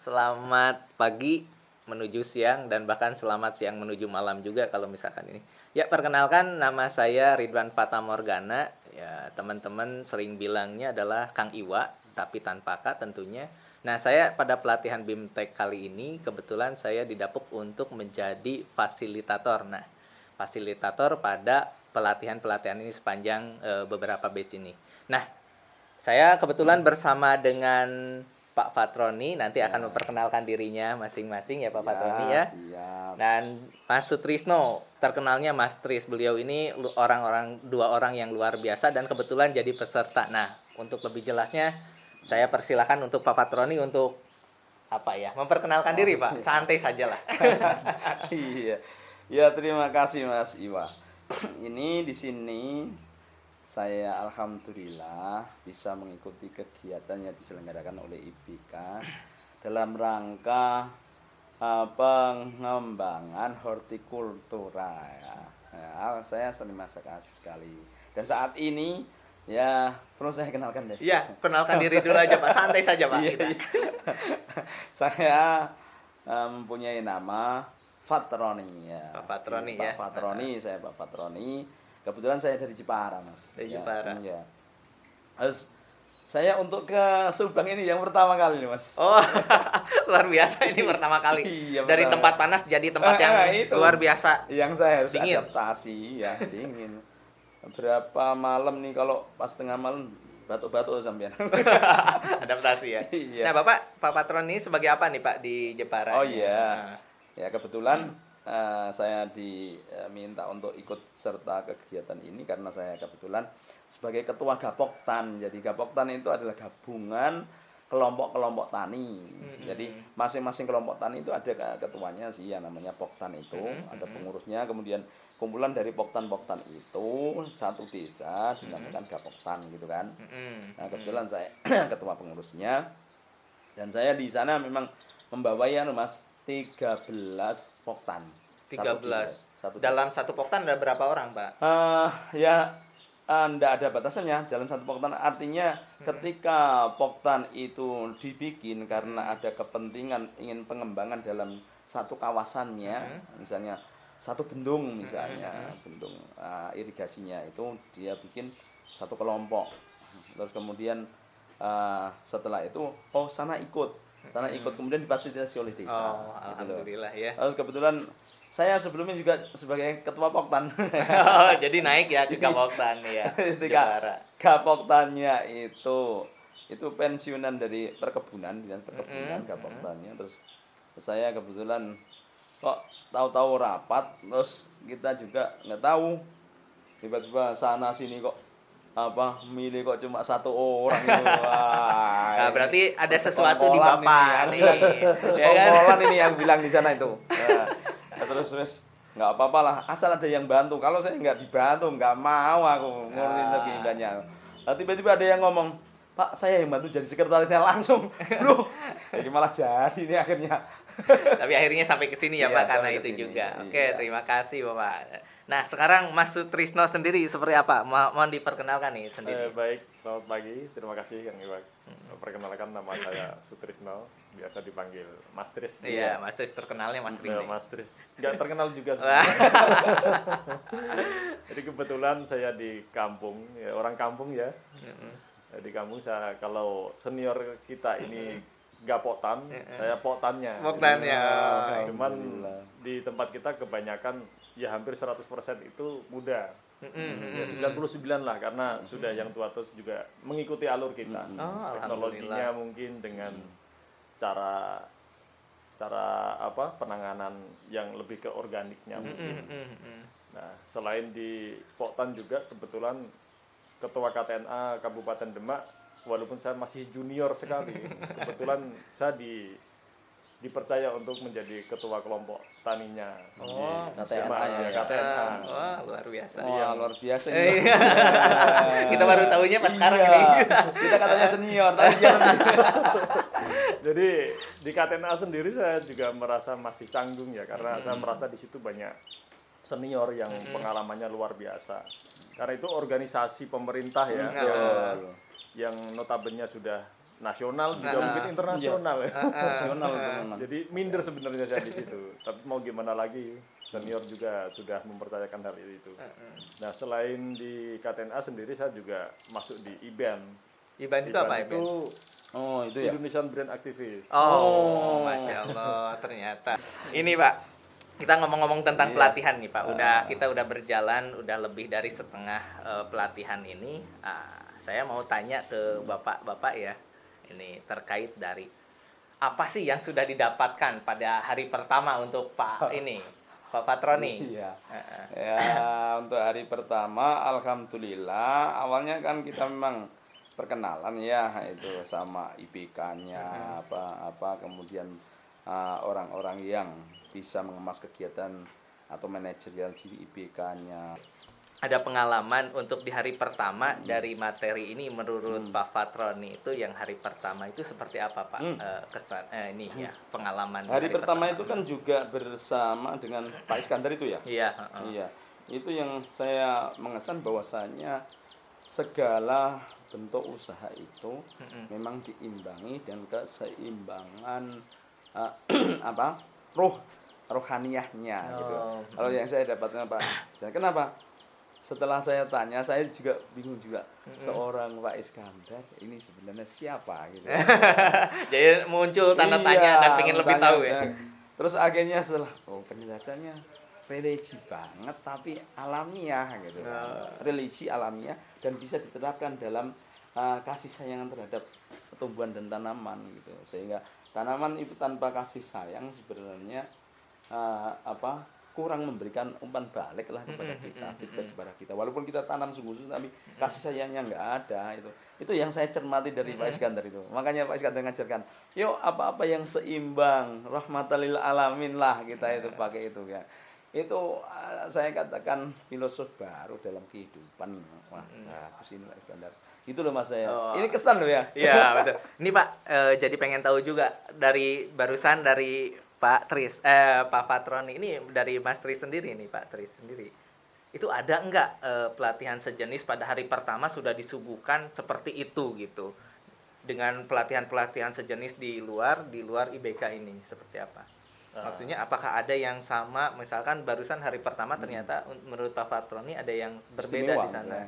selamat pagi menuju siang dan bahkan selamat siang menuju malam juga kalau misalkan ini. Ya, perkenalkan nama saya Ridwan Fatamorgana. Ya, teman-teman sering bilangnya adalah Kang Iwa, tapi tanpa K tentunya. Nah, saya pada pelatihan BIMTEK kali ini kebetulan saya didapuk untuk menjadi fasilitator. Nah, fasilitator pada pelatihan-pelatihan ini sepanjang beberapa batch ini. Nah, saya kebetulan bersama dengan Pak Fatroni, nanti akan memperkenalkan dirinya masing-masing ya Pak Fatroni ya. Siap. Dan Mas Sutrisno, terkenalnya Mas Tris. Beliau ini dua orang yang luar biasa dan kebetulan jadi peserta. Nah, untuk lebih jelasnya saya persilakan untuk Pak Fatroni untuk memperkenalkan diri Pak. Santai saja lah. Iya. Ya, terima kasih Mas Iwa. Ini di sini saya alhamdulillah bisa mengikuti kegiatan yang diselenggarakan oleh IBK dalam rangka pengembangan hortikultura ya. Saya seniman sekali. Dan saat ini ya perlu saya kenalkan deh. Iya, kenalkan diri dulu aja Pak. Santai saja Pak. Iya. Saya mempunyai nama Fatroni ya. Pak Fatroni Pak ya. Fatroni, saya Pak Fatroni. Kebetulan saya dari Jepara, Mas. Dari Jepara. Ya. Terus saya untuk ke Subang ini yang pertama kali nih, Mas. Oh, luar biasa ini pertama kali. Iya, Dari pertama. tempat panas jadi tempat yang Itu. luar biasa. Yang saya harus Dingin. adaptasi ya, dingin. Berapa malam nih kalau pas tengah malam batuk-batuk sampean. Adaptasi ya. Iya. Nah, Pak Patron ini sebagai apa nih Pak di Jepara? Oh iya. Ya kebetulan saya diminta untuk ikut serta kegiatan ini karena saya kebetulan sebagai ketua Gapoktan. Jadi Gapoktan itu adalah gabungan kelompok-kelompok tani. Jadi masing-masing kelompok tani itu ada ketuanya sih yang namanya Poktan itu, ada pengurusnya, kemudian kumpulan dari Poktan-Poktan itu satu desa dinamakan Gapoktan gitu kan. Nah, kebetulan saya ketua pengurusnya dan saya di sana memang membawai Mas 13 Poktan. 13. Satu Dalam satu Poktan ada berapa orang, Pak? Enggak ada batasannya dalam satu Poktan. Artinya ketika Poktan itu dibikin karena ada kepentingan ingin pengembangan dalam satu kawasannya, misalnya satu bendung misalnya, bendung irigasinya itu dia bikin satu kelompok. Terus kemudian setelah itu sana ikut kemudian difasilitasi oleh desa. Oh, alhamdulillah ya. Terus kebetulan saya sebelumnya juga sebagai ketua Poktan. Oh, jadi naik ya ke Gapoktan ya. Ketika Gapoktannya itu pensiunan dari perkebunan, dinas perkebunan Gapoktannya. Terus saya kebetulan kok tahu-tahu rapat, terus kita juga nggak tahu. Tiba-tiba sana sini kok milih kok cuma satu orang gitu. Wah, nah, berarti ada sesuatu di Bapak ini. Ya, ini yang bilang di sana itu. Terus nggak apa-apa lah, asal ada yang bantu. Kalau saya nggak dibantu, nggak mau aku ngurusin segimbanya. Tiba-tiba ada yang ngomong, Pak, saya yang bantu jadi sekretarisnya langsung. Loh, jadi malah jadi ini akhirnya. Tapi akhirnya sampai ke sini ya Iya, Pak karena sampai itu kesini. juga. Iya. Oke, terima kasih Bapak. Nah, sekarang Mas Sutrisno sendiri seperti apa? Mohon diperkenalkan nih sendiri. Baik, selamat pagi. Terima kasih Kang Iwa. Perkenalkan, nama saya Sutrisno, biasa dipanggil Mas Tris. Iya, Mas Tris, terkenalnya Mas Tris. Mas Tris. Nggak terkenal juga sebenarnya. Jadi kebetulan saya di kampung, ya, orang kampung ya. Di kampung saya, kalau senior kita ini Gapoktan, saya Poktannya. Poktannya. Cuman di tempat kita kebanyakan ya hampir 100% itu muda. Ya 99 lah, karena sudah yang tua terus juga mengikuti alur kita. Teknologinya mungkin dengan cara penanganan yang lebih ke organiknya mungkin. Nah, selain di Poktan juga kebetulan ketua KTNA Kabupaten Demak, walaupun saya masih junior sekali, kebetulan saya dipercaya untuk menjadi ketua kelompok taninya di KTNA. Wah, luar biasa. Luar biasa ini. Kita baru tahunya pas sekarang ini. Kita katanya senior, tapi Jadi di KTNA sendiri saya juga merasa masih canggung ya, karena saya merasa di situ banyak senior yang pengalamannya luar biasa. Karena itu organisasi pemerintah ya, yang notabene sudah nasional juga mungkin Iya. internasional ya. Nasional itu memang. Jadi minder sebenarnya saya di situ. Tapi mau gimana lagi, senior juga sudah mempercayakan hal itu. Nah, selain di KTNA sendiri saya juga masuk di IBAN. IBAN itu apa, itu Oh, itu ya. Indonesian Brand Activist. Oh, Masya Allah, ternyata. Ini Pak, kita ngomong-ngomong tentang pelatihan nih Pak. Kita udah berjalan, udah lebih dari setengah pelatihan ini. Saya mau tanya ke Bapak-Bapak ya, ini terkait dari apa sih yang sudah didapatkan pada hari pertama untuk Pak Fatroni? Iya. Ya, untuk hari pertama alhamdulillah awalnya kan kita memang perkenalan ya itu sama IPK-nya apa kemudian orang-orang yang bisa mengemas kegiatan atau manajerial di IPK-nya. Ada pengalaman untuk di hari pertama dari materi ini menurut Pak Fatroni itu yang hari pertama itu seperti apa Pak? Kesan ini ya pengalaman Hari pertama itu kan juga bersama dengan Pak Iskandar itu ya. Iya. Iya. Itu yang saya mengesan bahwasanya segala bentuk usaha itu memang diimbangi dan keseimbangan rohaniyahnya gitu. Kalau yang saya dapatkan Pak, kenapa? Setelah saya tanya, saya juga bingung juga. Seorang Pak Iskandar ini sebenarnya siapa gitu. Jadi muncul tanda tanya dan pengen lebih tahu ya. Terus akhirnya setelah penjelasannya religi banget tapi alamiah gitu kan. Religi alamiah dan bisa diterapkan dalam kasih sayang terhadap tumbuhan dan tanaman gitu. Sehingga tanaman itu tanpa kasih sayang sebenarnya kurang memberikan umpan balik lah kepada kita, feedback kepada kita. Walaupun kita tanam sungguh-sungguh tapi kasih sayangnya nggak ada itu yang saya cermati dari Pak Iskandar itu. Makanya Pak Iskandar ngajarkan, yuk apa-apa yang seimbang, rahmatan lil alamin lah kita itu pakai itu ya. Itu saya katakan filosof baru dalam kehidupan. Wah, bagus ini Pak Iskandar. Itu loh Mas saya. Ini kesan loh ya. Iya, betul. Ini Pak, jadi pengen tahu juga barusan dari Pak Fatroni ini dari Mas Tris sendiri nih Pak Tris sendiri. Itu ada enggak pelatihan sejenis pada hari pertama sudah disuguhkan seperti itu gitu. Dengan pelatihan-pelatihan sejenis di luar IBK ini seperti apa? Maksudnya apakah ada yang sama, misalkan barusan hari pertama ternyata menurut Pak Fatroni ada yang berbeda di sana.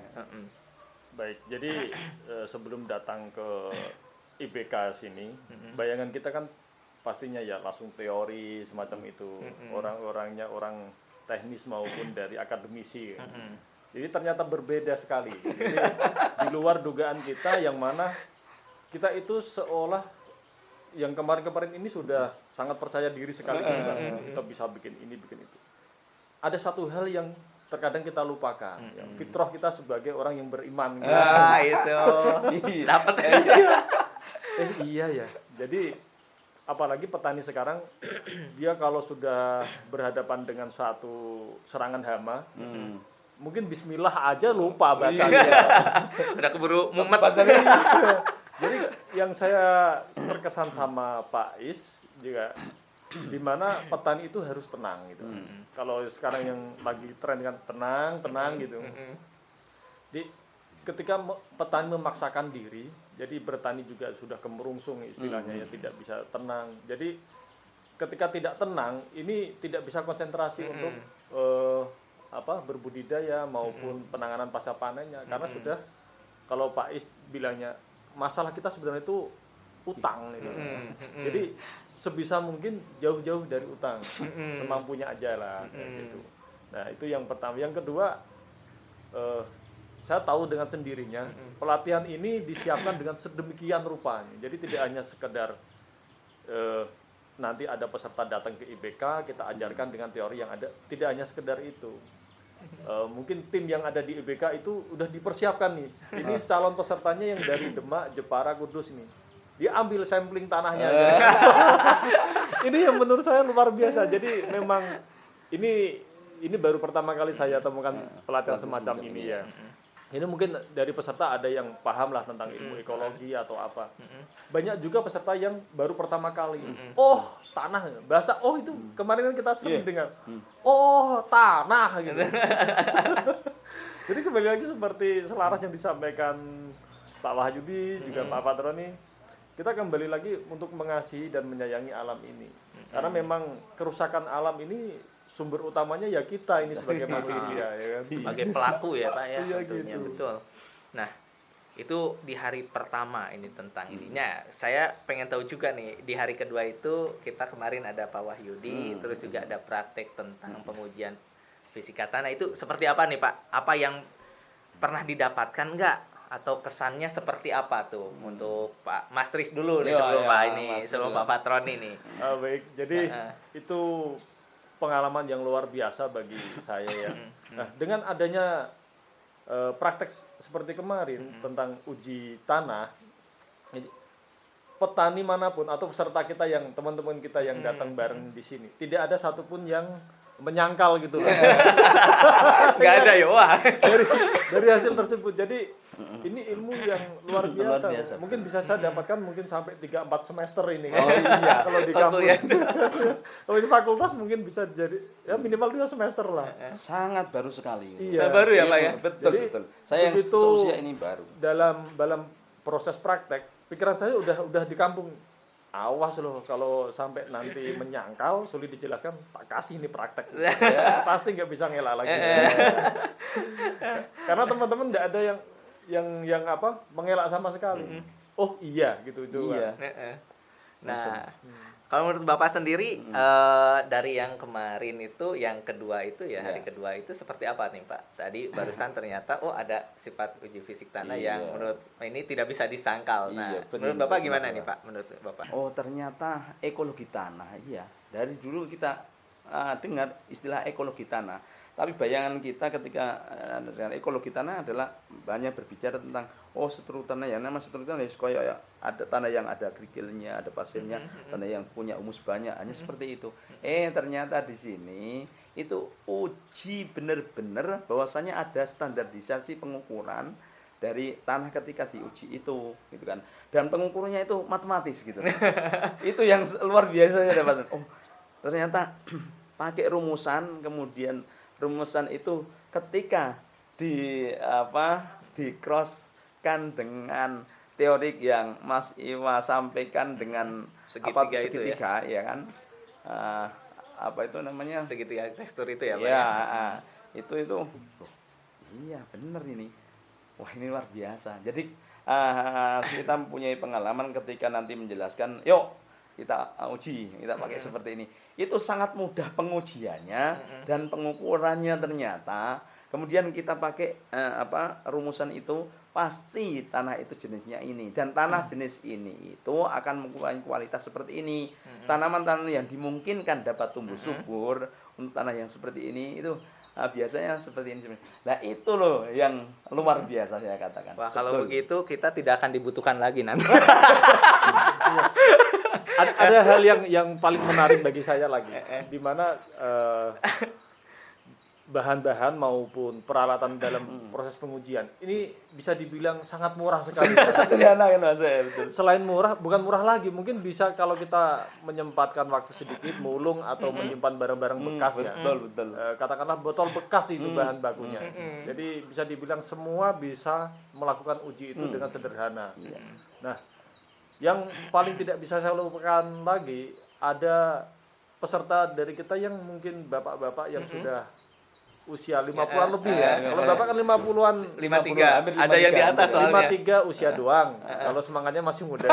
Baik, jadi sebelum datang ke IBK sini, bayangan kita kan pastinya ya langsung teori semacam itu. Orang-orangnya orang teknis maupun dari akademisi. Jadi ternyata berbeda sekali. Jadi di luar dugaan kita yang mana kita itu seolah yang kemarin-kemarin ini sudah sangat percaya diri sekali kita bisa bikin ini bikin itu. Ada satu hal yang terkadang kita lupakan, ya, fitrah kita sebagai orang yang beriman. Itu dapat. Iya ya. Jadi apalagi petani sekarang dia kalau sudah berhadapan dengan suatu serangan hama, mungkin bismillah aja lupa bacanya. Udah keburu mumet. Jadi yang saya terkesan sama Pak Is juga di mana petani itu harus tenang gitu. Kalau sekarang yang lagi tren kan tenang gitu. Di ketika petani memaksakan diri, jadi bertani juga sudah kemerungsung istilahnya ya, tidak bisa tenang. Jadi ketika tidak tenang, ini tidak bisa konsentrasi untuk berbudidaya maupun penanganan pasca panennya karena sudah kalau Pak Is bilangnya masalah kita sebenarnya itu utang gitu. Jadi sebisa mungkin jauh-jauh dari utang, semampunya aja lah gitu. Nah itu yang pertama. Yang kedua, saya tahu dengan sendirinya pelatihan ini disiapkan dengan sedemikian rupanya. Jadi tidak hanya sekedar nanti ada peserta datang ke IBK kita ajarkan dengan teori yang ada, tidak hanya sekedar itu. Mungkin tim yang ada di IBK itu udah dipersiapkan nih. Ini calon pesertanya yang dari Demak, Jepara, Kudus ini. Dia ambil sampling tanahnya. Ini yang menurut saya luar biasa. Jadi memang ini baru pertama kali saya temukan pelatihan semacam ini ya. Ini mungkin dari peserta ada yang paham lah tentang ilmu ekologi atau apa. Banyak juga peserta yang baru pertama kali. Oh, tanah, bahasa oh itu kemarin kan kita sering dengar. Oh, tanah gitu. Jadi kembali lagi seperti selaras yang disampaikan Pak Wahyudi juga Pak Fatroni. kita kembali lagi untuk mengasihi dan menyayangi alam ini. Karena memang kerusakan alam ini sumber utamanya ya kita ini sebagai manusia, ya kan? Sebagai pelaku ya Pak ya, Iya, tentunya gitu. betul. Nah, itu di hari pertama ini tentang ininya. Saya pengen tahu juga nih, di hari kedua itu kita kemarin ada Pak Wahyudi, terus juga ada praktek tentang pengujian fisika tanah. Itu seperti apa nih Pak? Apa yang pernah didapatkan nggak? Atau kesannya seperti apa tuh untuk Pak Mas Tris dulu nih Iya, sebelum iya, Pak ini, Mas sebelum Tris. Pak Patron ini. Baik, jadi itu pengalaman yang luar biasa bagi saya ya. Nah, dengan adanya praktek seperti kemarin tentang uji tanah, jadi petani manapun atau peserta kita yang teman-teman kita yang datang bareng di sini, tidak ada satupun yang menyangkal gitu loh. Nggak ada ya, wah. Dari hasil tersebut. Jadi ini ilmu yang luar biasa. Luar biasa. Mungkin bisa saya dapatkan mungkin sampai 3-4 semester ini. Oh iya. Kalau di Betul kampus. ya. Kalau di fakultas mungkin bisa jadi ya minimal 2 semester lah. Sangat baru sekali. Iya. Baru ya Pak ya. Betul, Jadi, betul. Saya yang begitu seusia ini baru. Dalam proses praktek, pikiran saya udah di kampung. Awas loh kalau sampai nanti menyangkal sulit dijelaskan, tak kasih ini praktek. Pasti nggak bisa ngelak lagi. Karena teman-teman nggak ada yang apa mengelak sama sekali. Oh iya gitu itu. Iya. Nah, kalau menurut Bapak sendiri dari yang kemarin itu, yang kedua itu ya, hari kedua itu seperti apa nih Pak? Tadi barusan ternyata ada sifat uji fisik tanah yang Iya. menurut ini tidak bisa disangkal. Nah, Iya, menurut benar, Bapak gimana masalah. nih Pak? Menurut Bapak? Oh ternyata ekologi tanah, iya. Dari dulu kita dengar istilah ekologi tanah. Tapi bayangan kita ketika dengan ekologi tanah adalah banyak berbicara tentang struktur tanah ya. Nama struktur tanah ya ada tanah yang ada kerikilnya, ada pasirnya, tanah yang punya humus banyak, hanya seperti itu. Ternyata di sini itu uji benar-benar bahwasanya ada standarisasi pengukuran dari tanah ketika diuji itu, gitu kan. Dan pengukurannya itu matematis gitu. Itu yang luar biasa saya dapatkan. Oh, ternyata pakai rumusan, kemudian rumusan itu ketika di crosskan dengan teorik yang Mas Iwa sampaikan dengan segitiga ya kan, apa itu namanya, Segitiga tekstur itu ya Pak? ya itu loh, iya bener ini, wah ini luar biasa. Jadi kita mempunyai pengalaman ketika nanti menjelaskan, yuk kita uji, kita pakai seperti ini. Itu sangat mudah pengujiannya dan pengukurannya ternyata. Kemudian kita pakai rumusan itu, pasti tanah itu jenisnya ini, dan tanah jenis ini itu akan mempunyai kualitas seperti ini. Tanaman-tanaman yang dimungkinkan dapat tumbuh subur untuk tanah yang seperti ini itu biasanya seperti ini. Nah itu loh yang luar biasa saya katakan. Wah, kalau begitu kita tidak akan dibutuhkan lagi nanti. Ada hal yang paling menarik bagi saya lagi, di mana bahan-bahan maupun peralatan dalam proses pengujian ini bisa dibilang sangat murah sekali. Sederhana kan Mas. Betul. Selain murah, bukan murah lagi, mungkin bisa kalau kita menyempatkan waktu sedikit mulung atau menyimpan barang-barang bekas ya. Betul. Katakanlah botol bekas itu bahan bakunya. Jadi bisa dibilang semua bisa melakukan uji itu dengan sederhana. Nah, yang paling tidak bisa saya lupakan lagi, ada peserta dari kita yang mungkin bapak-bapak yang sudah usia 50-an lebih ya. Kalau bapak kan 50-an, 53, ada yang di atas soalnya. 53 usia doang. Kalau semangatnya masih muda.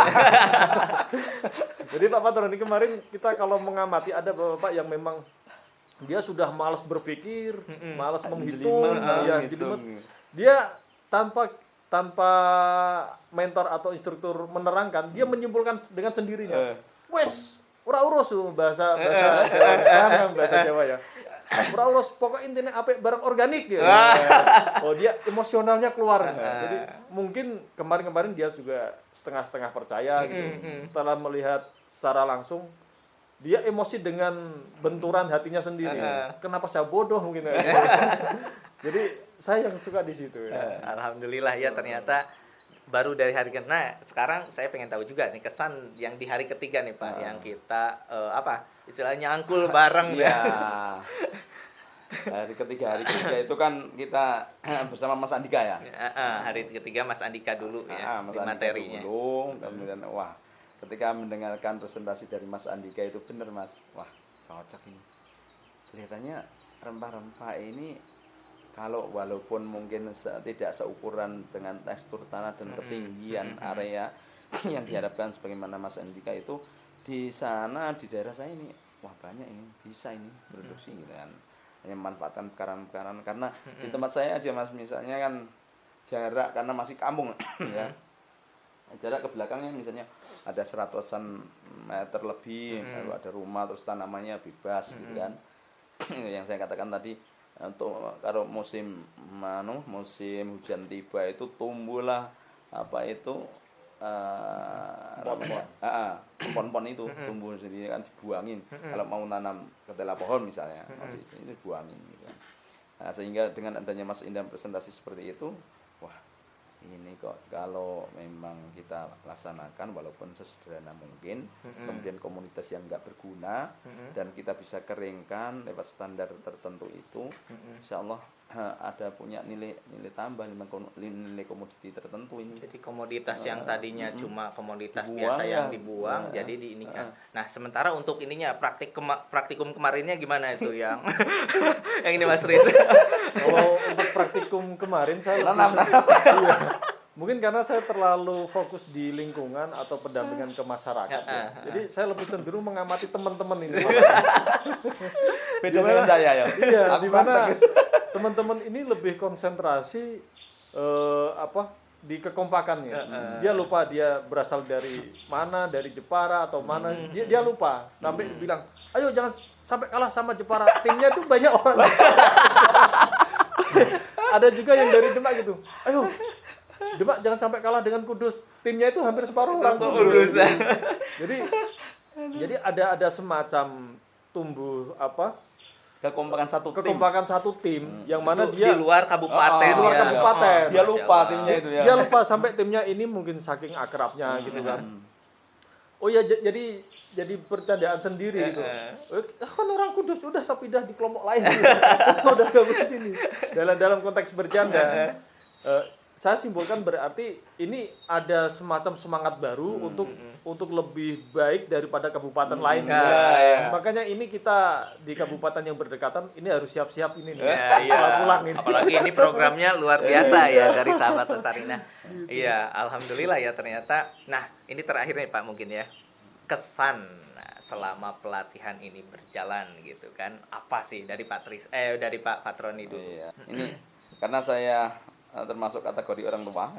Jadi Pak Patron, ini kemarin kita kalau mengamati ada bapak yang memang dia sudah malas berpikir, malas menghitung, jelimet. Dia tanpa mentor atau instruktur menerangkan, dia menyimpulkan dengan sendirinya. Wes, ora urus bahasa Jawa ya. Ora urus, pokok intinya apa barang organik ya. Oh, dia emosionalnya keluar. Jadi mungkin kemarin dia juga setengah-setengah percaya gitu. Setelah melihat secara langsung, dia emosi dengan benturan hatinya sendiri. Kenapa saya bodoh mungkin. Jadi saya yang suka di situ. Alhamdulillah ya, ternyata baru dari hari ke. Nah, sekarang saya pengen tahu juga nih kesan yang di hari ketiga nih Pak, yang kita istilahnya angkul bareng ya. Hari ketiga itu kan kita bersama Mas Andika ya. Hari ketiga Mas Andika dulu ya, Mas di Andika materinya. dulu, kemudian wah ketika mendengarkan presentasi dari Mas Andika itu benar Mas, wah cocok ini. Kelihatannya rempah-rempah ini kalau walaupun mungkin tidak seukuran dengan tekstur tanah dan ketinggian area yang diharapkan sebagaimana Mas Andika itu, di sana di daerah saya ini wah banyak ini bisa ini produksi gitu kan, hanya memanfaatkan pekarangan-pekarangan. Karena di tempat saya aja Mas, misalnya kan jarak karena masih kampung ya, jarak ke belakangnya misalnya ada 100-an meter lebih, lalu ada rumah, terus tanamannya bebas gitu kan. Yang saya katakan tadi, untuk kalau musim hujan tiba itu tumbuhlah apa itu pohon-pohon itu tumbuh sendiri kan, dibuangin. Kalau mau nanam ketela pohon misalnya, itu dibuangin gitu kan. Nah, sehingga dengan adanya Mas Indam presentasi seperti itu, wah ini kok kalau memang kita laksanakan walaupun sesederhana mungkin, kemudian komunitas yang nggak berguna dan kita bisa keringkan lewat standar tertentu itu, insya Allah ada punya nilai tambah, nilai komoditi tertentu ini. Jadi komoditas yang tadinya cuma komoditas dibuang biasa yang dibuang jadi diinikan. Nah, sementara untuk ininya praktikum kemarinnya gimana itu yang yang ini Mas Riz? Kalau untuk praktikum kemarin saya iya. Mungkin karena saya terlalu fokus di lingkungan atau pendampingan ke masyarakat ya. Jadi saya lebih cenderung mengamati teman-teman ini. Beda dengan saya ya. Iya, di mana teman-teman ini lebih konsentrasi di kekompakannya. Dia lupa dia berasal dari mana, dari Jepara atau mana. Dia lupa sampai bilang, "Ayo jangan sampai kalah sama Jepara." Timnya itu banyak orang. Ada juga yang dari Demak gitu. "Ayo Demak jangan sampai kalah dengan Kudus." Timnya itu hampir separuh orang Kudus. Jadi ada semacam tumbuh kekompakan satu tim yang mana Itu dia di luar kabupaten. di luar kabupaten. dia lupa timnya itu ya. Dia lupa sampai timnya ini mungkin saking akrabnya gitu kan. Oh ya jadi percandaan sendiri gitu. Kan orang Kudus udah saya pindah di kelompok lain. Udah gabung ke sini. Dalam konteks bercanda. Saya simpulkan berarti ini ada semacam semangat baru untuk lebih baik daripada kabupaten lain. Makanya ini kita di kabupaten yang berdekatan ini harus siap-siap ini nih. Setelah pulang ini. Apalagi ini programnya luar biasa ya dari Sahabat Lestari. Iya, alhamdulillah ya ternyata. Nah, ini terakhir nih Pak mungkin ya. Kesan selama pelatihan ini berjalan gitu kan. Apa sih dari dari Pak Patroni dulu? Iya. Ini karena saya termasuk kategori orang tua.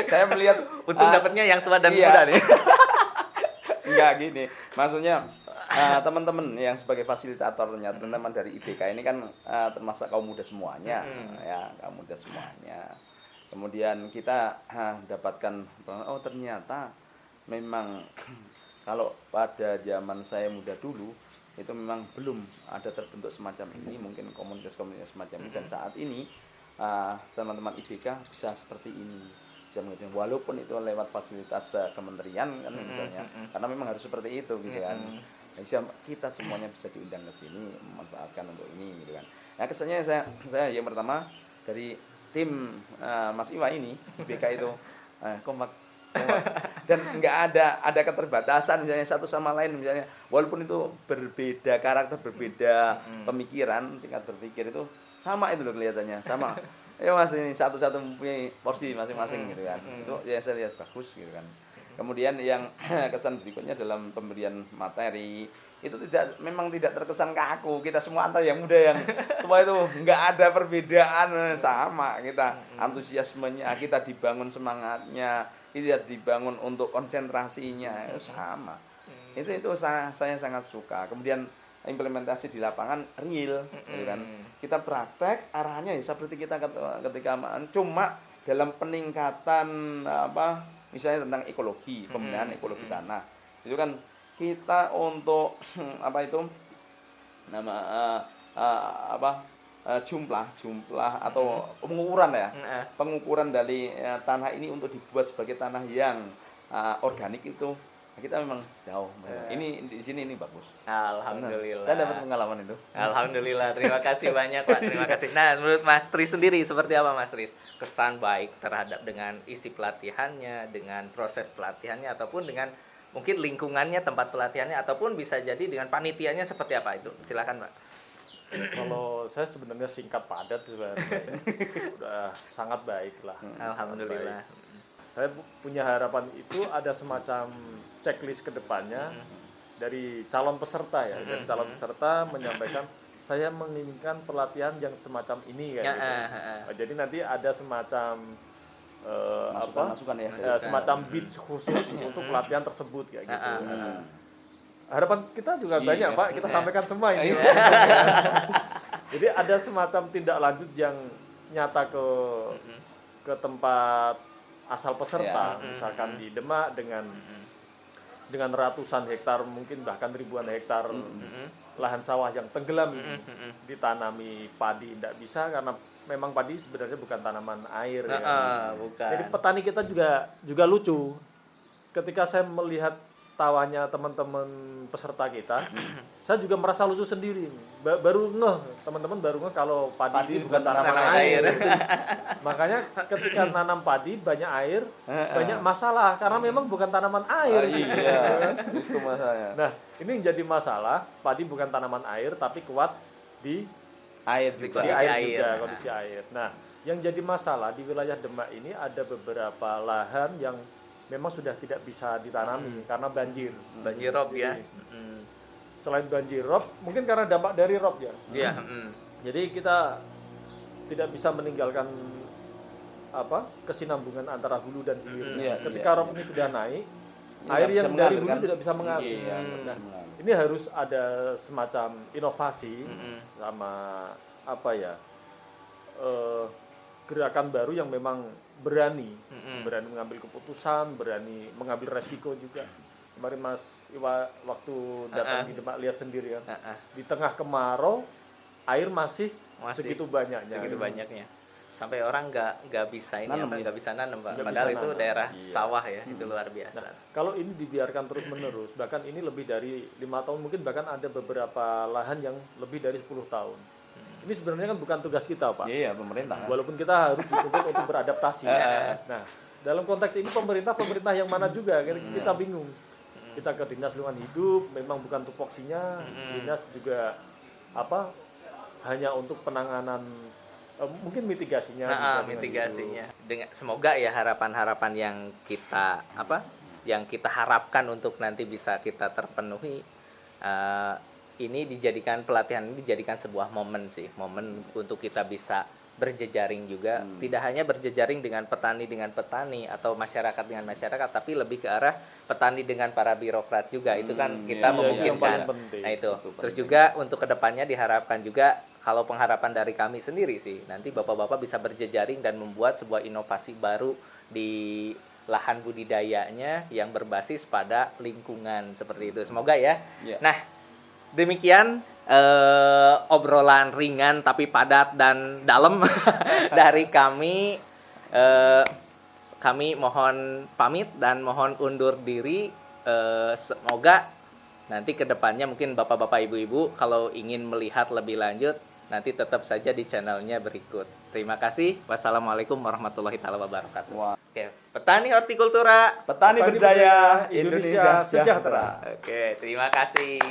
Saya melihat untung dapatnya yang tua dan iya. muda nih. Enggak gini. Maksudnya teman-teman yang sebagai fasilitatornya, teman-teman dari IBK ini kan termasuk kaum muda semuanya, ya, kaum muda semuanya. Kemudian kita dapatkan oh ternyata memang kalau pada zaman saya muda dulu itu memang belum ada terbentuk semacam ini, mungkin komunitas-komunitas semacam ini, dan saat ini teman-teman IBK bisa seperti ini, bisa mengajar walaupun itu lewat fasilitas kementerian kan misalnya, karena memang harus seperti itu gitu kan. Kita semuanya bisa diundang ke sini memanfaatkan untuk ini gitu kan. Nah kesannya saya yang pertama dari tim Mas Iwa ini IBK itu kompak dan nggak ada keterbatasan misalnya satu sama lain, misalnya walaupun itu berbeda karakter, berbeda pemikiran, tingkat berpikir itu sama itu loh kelihatannya sama. Ya Mas, ini satu-satu mempunyai porsi masing-masing gitu kan. Itu ya saya lihat bagus gitu kan. Kemudian yang kesan berikutnya dalam pemberian materi itu memang tidak terkesan kaku. Kita semua antar yang muda yang tua itu nggak ada perbedaan, sama kita antusiasmenya, kita dibangun semangatnya, kita dibangun untuk konsentrasinya itu sama. Itu saya sangat suka. Kemudian implementasi di lapangan real gitu kan. Kita praktek arahannya ya seperti kita ketika cuma dalam peningkatan misalnya tentang ekologi, pembinaan ekologi tanah. Itu kan kita untuk jumlah atau pengukuran ya. Pengukuran dari tanah ini untuk dibuat sebagai tanah yang organik itu Kita memang jauh. Ini di sini ini bagus. Alhamdulillah. Benar. Saya dapat pengalaman itu. Alhamdulillah, terima kasih banyak Pak, terima kasih. Nah, menurut Mas Tris sendiri seperti apa Mas Tris? Kesan baik terhadap dengan isi pelatihannya, dengan proses pelatihannya, ataupun dengan mungkin lingkungannya, tempat pelatihannya, ataupun bisa jadi dengan panitianya seperti apa itu? Silakan Pak. Kalau saya sebenarnya singkat padat sebenarnya. Udah sangat baik lah. Alhamdulillah. Saya punya harapan itu ada semacam checklist ke depannya dari calon peserta ya. Dari calon peserta menyampaikan saya menginginkan pelatihan yang semacam ini kayak gitu. Jadi nanti ada semacam Masukan ya. semacam beats khusus untuk pelatihan tersebut kayak gitu. Harapan kita juga banyak Pak, kita sampaikan semua ini. Jadi ada semacam tindak lanjut yang nyata ke tempat asal peserta, misalkan di Demak dengan ratusan hektar, mungkin bahkan ribuan hektar lahan sawah yang tenggelam ditanami padi tidak bisa karena memang padi sebenarnya bukan tanaman air ya. Bukan. Jadi petani kita juga lucu. Ketika saya melihat tawanya teman-teman peserta kita, saya juga merasa lucu sendiri. Baru teman-teman baru ngeh kalau padi itu bukan tanaman air. Makanya ketika nanam padi banyak air, banyak masalah karena memang bukan tanaman air. Iya, itu masalahnya. Nah, ini yang jadi masalah, padi bukan tanaman air tapi kuat di Air Di juga. di kondisi air air. juga, kondisi air. Nah, yang jadi masalah di wilayah Demak ini ada beberapa lahan yang memang sudah tidak bisa ditanami karena banjir. Banjir rob ya. Selain banjir rob, mungkin karena dampak dari rob ya. Iya. Jadi kita tidak bisa meninggalkan kesinambungan antara hulu dan hilir. Ketika rob ini sudah naik, air yang dari hulu tidak bisa mengalir. Nah, ini harus ada semacam inovasi sama gerakan baru yang memang berani mengambil keputusan, berani mengambil resiko juga. Kemarin Mas Iwa waktu datang di Demak lihat sendiri kan, di tengah kemarau air masih segitu banyaknya. Sampai orang nggak bisa nggak bisa nanam Pak. Padahal itu daerah sawah ya, itu luar biasa. Nah, kalau ini dibiarkan terus menerus, bahkan ini lebih dari 5 tahun, mungkin bahkan ada beberapa lahan yang lebih dari 10 tahun. Ini sebenarnya kan bukan tugas kita Pak. Iya, pemerintah. Walaupun kita harus dituntut untuk beradaptasi. Nah, dalam konteks ini pemerintah yang mana juga kita bingung. Kita ke Dinas Lingkungan Hidup, memang bukan tupoksinya. Dinas juga hanya untuk penanganan mungkin mitigasinya. Mitigasinya. Dengan semoga ya harapan-harapan yang kita harapkan untuk nanti bisa kita terpenuhi. Ini pelatihan ini dijadikan sebuah momen untuk kita bisa berjejaring juga, tidak hanya berjejaring dengan petani atau masyarakat dengan masyarakat, tapi lebih ke arah petani dengan para birokrat juga. Itu kan kita memungkinkan. Nah itu. Terus juga untuk kedepannya diharapkan juga, kalau pengharapan dari kami sendiri sih, nanti bapak-bapak bisa berjejaring dan membuat sebuah inovasi baru di lahan budidayanya yang berbasis pada lingkungan seperti itu. Semoga ya. Nah, demikian obrolan ringan tapi padat dan dalam dari kami. Kami mohon pamit dan mohon undur diri. Semoga nanti ke depannya mungkin bapak-bapak ibu-ibu kalau ingin melihat lebih lanjut, nanti tetap saja di channelnya berikut. Terima kasih. Wassalamualaikum warahmatullahi wabarakatuh. Oke, Petani Hortikultura, Petani berdaya, Indonesia sejahtera. Oke, terima kasih.